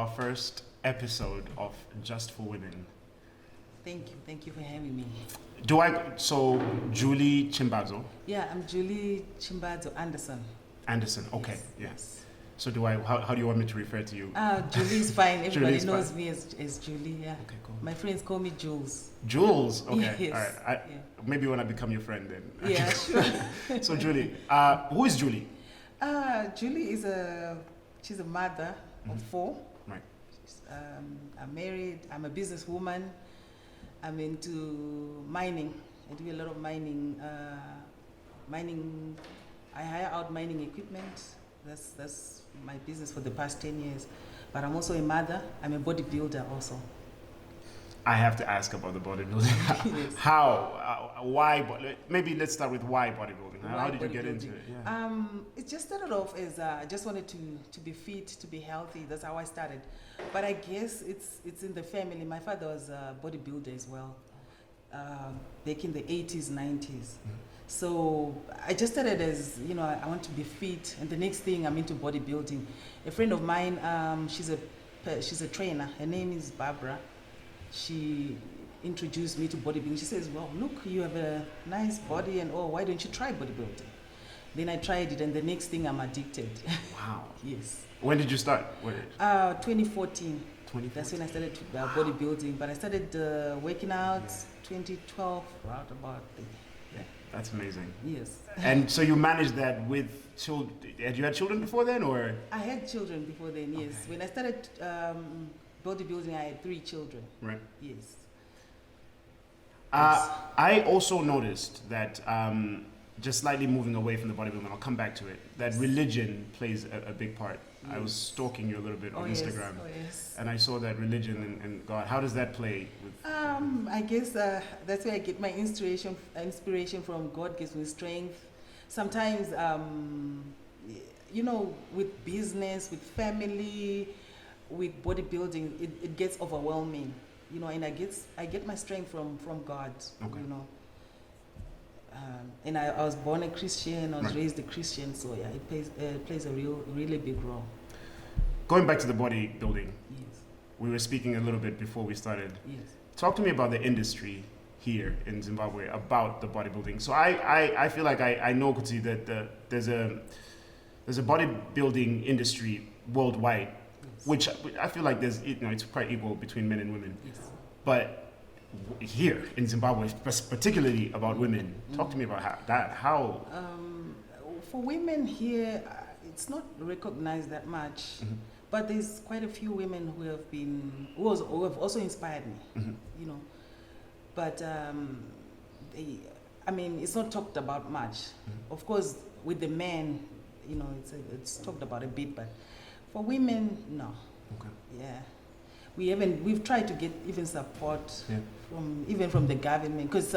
our first episode of Just for Women. Thank you for having me. So Julie Chimbadzo? Yeah, I'm Julie Chimbadzo Anderson. Anderson, okay, Yes. So how do you want me to refer to you? Julie is fine. Everybody knows fine. me as Julie, yeah. Okay, cool. My friends call me Jules. Jules, okay, Yes. all right. Maybe when I become your friend then. Yeah, sure. So Julie, who is Julie? Julie she's a mother of four. Right. I'm married, I'm a businesswoman. I'm into mining. I do a lot of mining. I hire out mining equipment. That's my business for the past 10 years. But I'm also a mother. I'm a bodybuilder also. I have to ask about the bodybuilding. Yes. How? Why? Maybe let's start with why bodybuilding. How did you get into it? Yeah. It just started off as I just wanted to be fit, to be healthy. That's how I started. But I guess it's in the family. My father was a bodybuilder as well, back in the 80s, 90s. So I just started as, I want to be fit, and the next thing I'm into bodybuilding. A friend of mine, she's a trainer. Her name is Barbara. She introduced me to bodybuilding. She says, well, look, you have a nice body and why don't you try bodybuilding? Then I tried it, and the next thing I'm addicted. Wow. Yes. When did you start? 2014. That's when I started bodybuilding, but I started working out 2012, right about there. Yeah, that's amazing. Yes. And so you managed that with children. Had you had children before then, or? I had children before then, yes. Okay. When I started bodybuilding, I had 3 children. Right. Yes. I also noticed that, just slightly moving away from the bodybuilding, I'll come back to it, that religion plays a big part. Yes. I was stalking you a little bit on Instagram. Yes. And I saw that religion and God. How does that play? I guess that's where I get my inspiration from. God gives me strength. Sometimes, with business, with family, with bodybuilding, it gets overwhelming, and I get my strength from God, okay. And I was born a Christian, I was raised a Christian, so yeah, it plays a really big role. Going back to the bodybuilding, yes. We were speaking a little bit before we started. Yes. Talk to me about the industry here in Zimbabwe, about the bodybuilding. So I feel like I know, Kuti, that there's a bodybuilding industry worldwide, yes. Which I feel like it's quite equal between men and women. Yes. But here in Zimbabwe, particularly about women, talk to me about how. For women here, it's not recognized that much, but there's quite a few women who have also inspired me, But it's not talked about much. Of course, with the men, it's talked about a bit, but for women, no. Okay. Yeah. We've tried to get even support from the government, because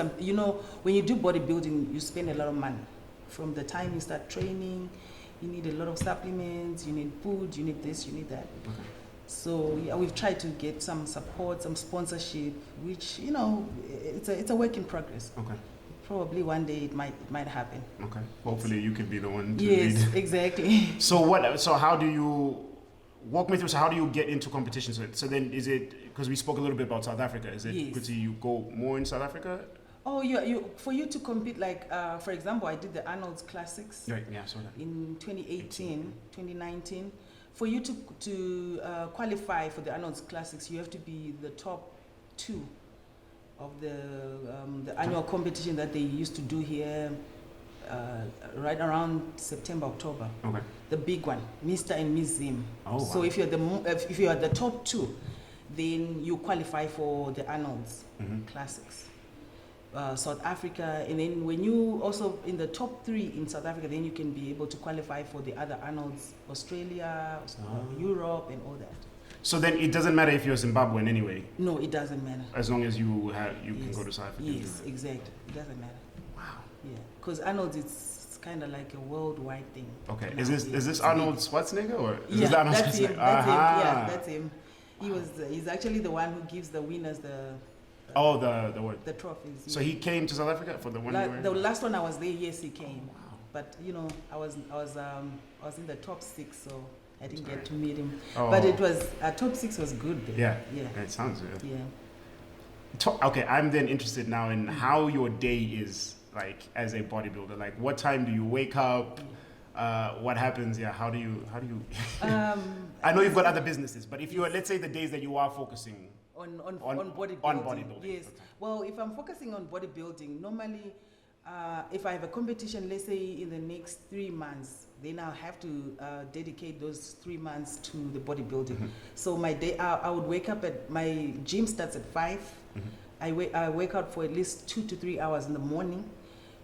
when you do bodybuilding, you spend a lot of money. From the time you start training, you need a lot of supplements, you need food, you need this, you need that. Okay. So yeah, we've tried to get some support, some sponsorship, which it's a work in progress. Okay. Probably one day it might happen. Okay. Hopefully you can be the one to lead. Yes, exactly. So how do you walk me through? So how do you get into competitions? So then is it, because we spoke a little bit about South Africa, is it yes. you go more in South Africa? Oh, for you to compete, like for example, I did the Arnold's Classics right, yeah, so that. in 2018, 2019. For you to qualify for the Arnold's Classics, you have to be the top 2 of the annual competition that they used to do here right around September, October. Okay. The big one, Mr. and Miss Zim. Oh, wow. So if you're the top 2, then you qualify for the Arnold's Classics. South Africa, and then when you also in the top 3 in South Africa, then you can be able to qualify for the other Arnold's, Australia, Europe, and all that. So then it doesn't matter if you're Zimbabwean anyway? No, it doesn't matter. As long as you can go to South Africa? Yes, exactly. It doesn't matter. Wow. Yeah, because Arnold's, it's kind of like a worldwide thing. Okay. Now, Is this Arnold Schwarzenegger, or is yeah, this Arnold that's him. Schwarzenegger? That's him. Yeah, that's him. He's actually the one who gives the winners the trophies. So he came to South Africa for the one. The last one I was there, yes, he came. Oh, wow. But I was in the top 6, so I didn't get to meet him. Oh. But it was, top 6 was good there. Yeah. Yeah. It sounds good. Yeah. Okay, I'm then interested now in how your day is like as a bodybuilder. Like, what time do you wake up? What happens? Yeah, how do you? I know you've got other businesses, but if you are, let's say, the days that you are focusing on bodybuilding. on bodybuilding. Yes. Okay. Well, if I'm focusing on bodybuilding, normally, if I have a competition, let's say in the next 3 months, then I'll have to dedicate those 3 months to the bodybuilding. So my day, I would wake up my gym starts at 5. I wake up for at least 2 to 3 hours in the morning,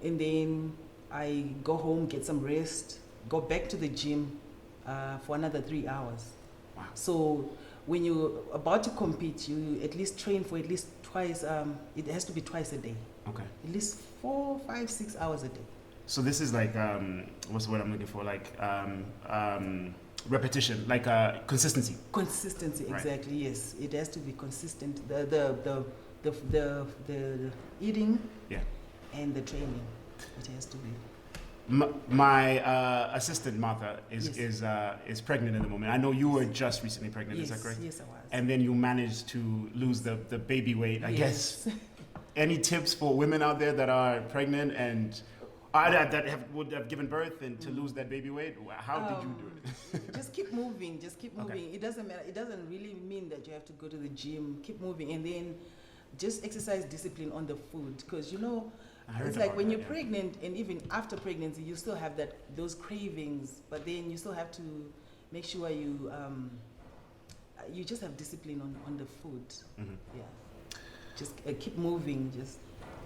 and then I go home, get some rest, go back to the gym for another 3 hours. Wow. So when you're about to compete, you at least train for at least twice, it has to be twice a day. Okay. At least 4, 5, 6 hours a day. So this is like, what's the word I'm looking for? Like repetition, like consistency. Consistency, Right. exactly, yes. It has to be consistent. The eating and the training, it has to be. My assistant Martha Yes. is pregnant at the moment. I know you were just recently pregnant. Yes, Is that correct? yes, I was. And then you managed to lose the baby weight. I guess. Any tips for women out there that are pregnant and would have given birth and to lose that baby weight? How did you do it? Just keep moving. Just keep moving. Okay. It doesn't matter. It doesn't really mean that you have to go to the gym. Keep moving, and then just exercise discipline on the food, because it's like when you're pregnant, and even after pregnancy, you still have those cravings. But then you still have to make sure you just have discipline on the food. Yeah. Just keep moving.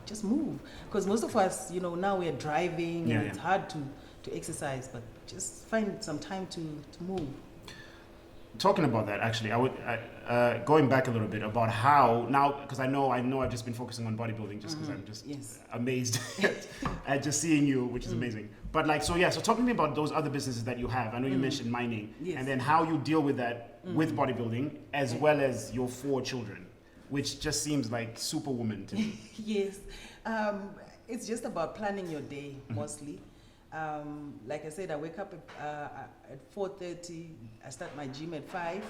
Just move, because most of us, now we're driving, and it's hard to exercise, but just find some time to move. Talking about that, actually, I would going back a little bit about how now, because I know I've just been focusing on bodybuilding just because I'm just amazed at just seeing you, which is amazing. But so talk to me about those other businesses that you have. I know you mentioned mining, and then how you deal with that with bodybuilding, as well as your 4 children, which just seems like superwoman to me. Yes, it's just about planning your day mostly. Like I said, I wake up at 4:30. I start my gym at 5,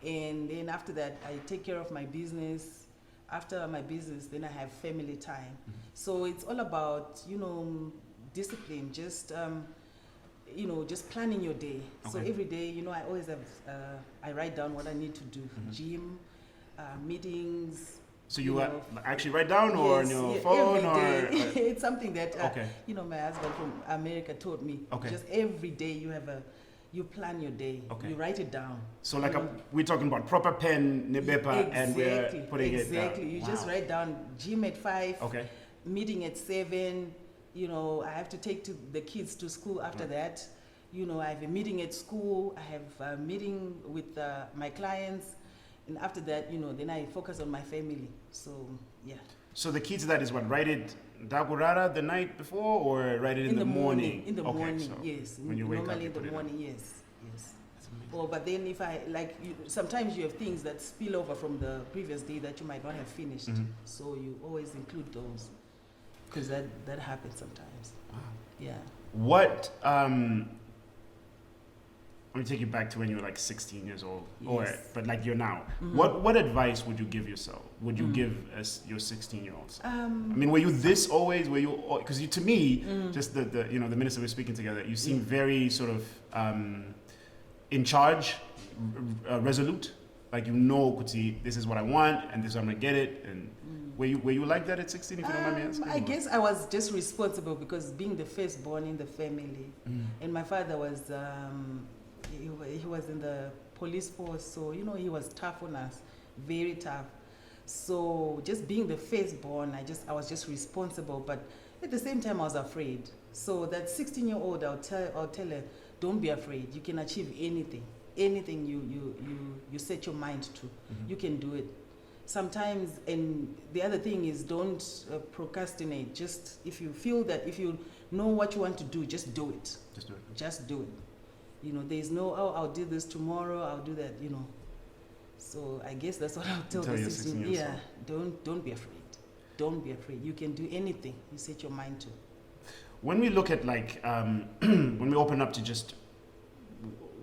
and then after that, I take care of my business. After my business, then I have family time. So it's all about discipline. Just just planning your day. Okay. So every day, I always have I write down what I need to do. Gym, meetings. So you actually write down, or on your phone, or it's something that my husband from America taught me. Okay. Just every day you plan your day. Okay. You write it down. So we're talking about proper pen, nebepa, and we're putting it down. Exactly. You just write down gym at 5. Okay. Meeting at 7. I have to take the kids to school after that. I have a meeting at school. I have a meeting with my clients. And after that, then I focus on my family. So, yeah. So the key to that is what? Write it dagurara the night before, or write it in the morning? In the morning, so yes. When you wake normally up, in the morning, yes. That's amazing. Well, but then if sometimes you have things that spill over from the previous day that you might not have finished. So you always include those, because that happens sometimes. Wow. Yeah. What, let me take you back to when you were 16 years old, but you're now. What advice would you give yourself? Would you give your 16-year-olds? Were you this always? Were you? Because to me, just the minutes that we're speaking together, you seem very sort of in charge, resolute. Kuti, this is what I want, and this is how I'm gonna get it. And were you like that at 16? If you don't mind me asking. I guess I was just responsible because being the firstborn in the family, and my father was. He was in the police force, so he was tough on us, very tough. So just being the firstborn, I was just responsible, but at the same time I was afraid. So that 16-year-old, I'll tell her, don't be afraid. You can achieve anything you set your mind to. You can do it. Sometimes, and the other thing is, don't procrastinate. Just if you feel that, if you know what you want to do, just do it. Just do it. There's no, I'll do this tomorrow, I'll do that, So I guess that's what I'll tell the 16. Yeah, don't be afraid. Don't be afraid. You can do anything you set your mind to. When we look at when we open up to just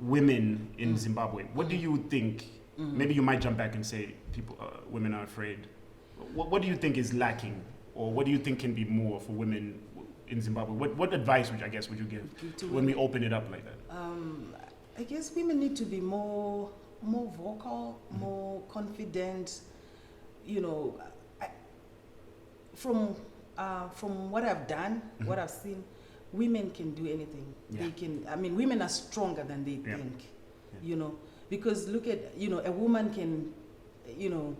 women in Zimbabwe. What do you think? Maybe you might jump back and say women are afraid. What do you think is lacking, or what do you think can be more for women in Zimbabwe? What advice would you give when we open it up like that? I guess women need to be more vocal, more confident. You know, from what I've done, what I've seen, women can do anything. Yeah. They can. I mean, women are stronger than they Yeah. think. Yeah. You know, because look at, you know, a woman can, you know,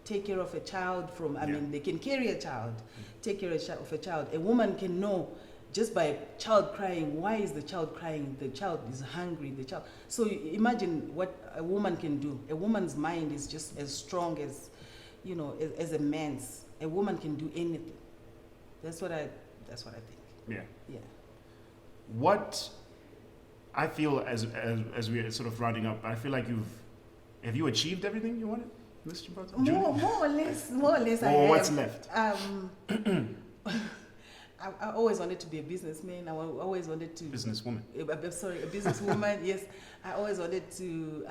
take care of a child from. I mean, they can carry a child, take care of a child. A woman can know just by a child crying, why is the child crying? The child is hungry. The child. So imagine what a woman can do. A woman's mind is just as strong as, you know, as a man's. A woman can do anything. That's what I think. Yeah. Yeah. What I feel as we're sort of rounding up, I feel like have you achieved everything you wanted, Ms. Chimbadzo? More or less. Or what's left? I always wanted to be a businessman. I always wanted to Businesswoman. a businesswoman. Yes, I always wanted to.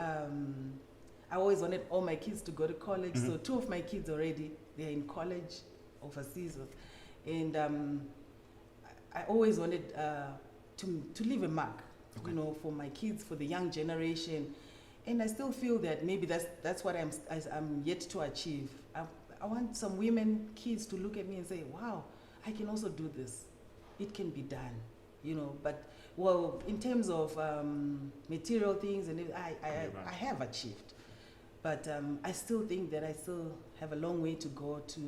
I always wanted all my kids to go to college. So 2 of my kids already, they're in college overseas, and I always wanted to leave a mark, you know, for my kids, for the young generation, and I still feel that maybe that's what I'm yet to achieve. I want some women, kids, to look at me and say, "Wow, I can also do this. It can be done," you know. But well, in terms of material things, and I have achieved, but I still think that I still have a long way to go to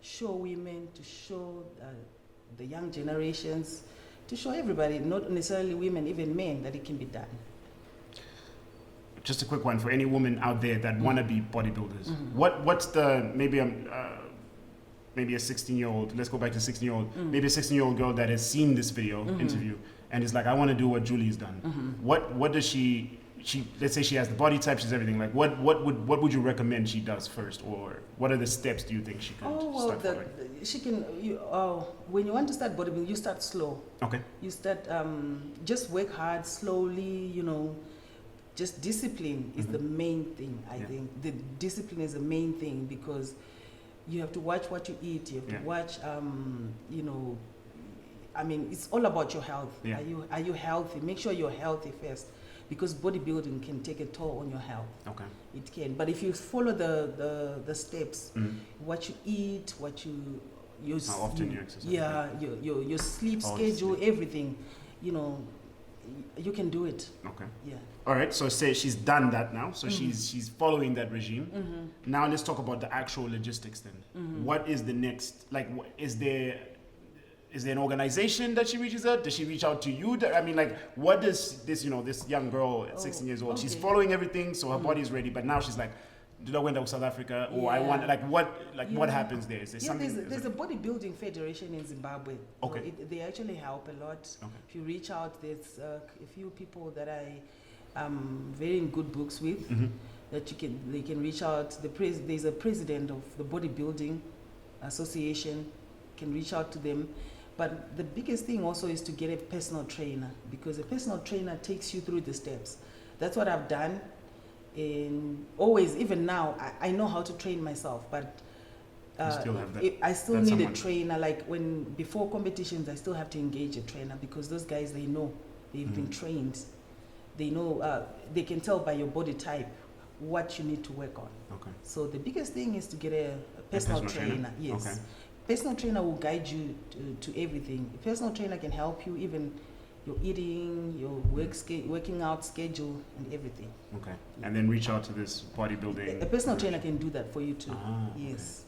show women, to show the young generations, to show everybody, not necessarily women, even men, that it can be done. Just a quick one for any woman out there that want to be bodybuilders. What's the maybe a 16-year-old? Let's go back to 16-year-old. Maybe a 16-year-old girl that has seen this video interview and is like, I want to do what Julie's done. What does she? Let's say she has the body type, she's everything. Like, what would you recommend she does first, or what are the steps do you think she could start following? She can. When you want to start bodybuilding, you start slow. Okay. You start just work hard, slowly. You know, just discipline is the main thing. I think the discipline is the main thing, because you have to watch what you eat. You have to watch. You know, I mean, it's all about your health. Yeah. Are you healthy? Make sure you're healthy first, because bodybuilding can take a toll on your health. Okay. It can. But if you follow the steps, what you eat, how often you exercise. Yeah, your sleep schedule, everything, you know, you can do it. Okay. Yeah. All right. So say she's done that now. So she's following that regime. Now let's talk about the actual logistics then. What is the next? Like, is there an organization that she reaches out? Does she reach out to you? I mean, like, what does this young girl at 16 years old, she's following everything, so her body is ready, but now she's like, did I went to South Africa? Or I want, what happens there? Is there something? There's a bodybuilding federation in Zimbabwe. Okay. So they actually help a lot. Okay. If you reach out, there's a few people that I am very in good books with, that they can reach out. There's a president of the bodybuilding association, can reach out to them. But the biggest thing also is to get a personal trainer, because a personal trainer takes you through the steps. That's what I've done. And always, even now, I know how to train myself, but I still need a trainer. Like before competitions, I still have to engage a trainer, because those guys, they know, they've been trained. They know, they can tell by your body type what you need to work on. Okay. So the biggest thing is to get a personal trainer. Yes. Okay. Personal trainer will guide you to everything. A personal trainer can help you, even your eating, your working out schedule, and everything. Okay. Yeah. And then reach out to this bodybuilding. A personal trainer can do that for you too. Yes.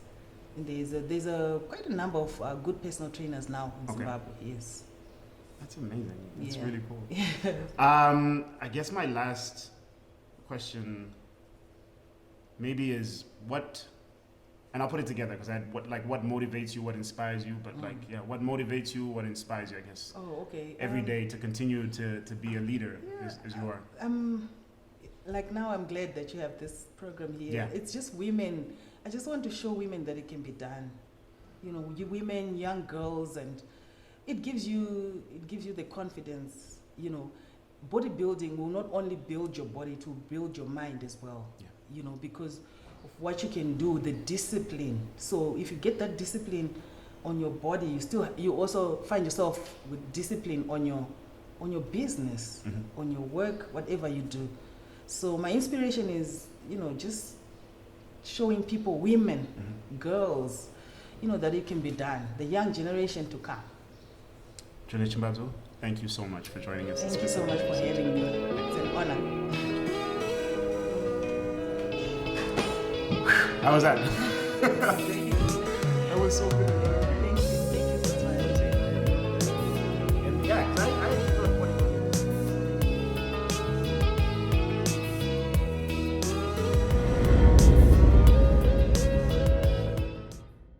Okay. And there's quite a number of good personal trainers now in Zimbabwe. Yes. That's amazing. That's really cool. I guess my last question maybe is what. And I'll put it together, because what motivates you, what inspires you, but what motivates you, what inspires you, I guess. Oh, okay. Every day to continue to be a leader as you are. Like now I'm glad that you have this program here. Yeah. It's just women. I just want to show women that it can be done. You know, you women, young girls, and it gives you the confidence, you know. bodybuilding will not only build your body, to build your mind as well. Yeah. You know, because of what you can do, the discipline. So if you get that discipline on your body, you also find yourself with discipline on your business, on your work, whatever you do. So my inspiration is, just showing people, women, girls, that it can be done. The young generation to come. Chimbadzo, thank you so much for joining us. Thank you so much for having me. It's an honor. How was that? That was so good.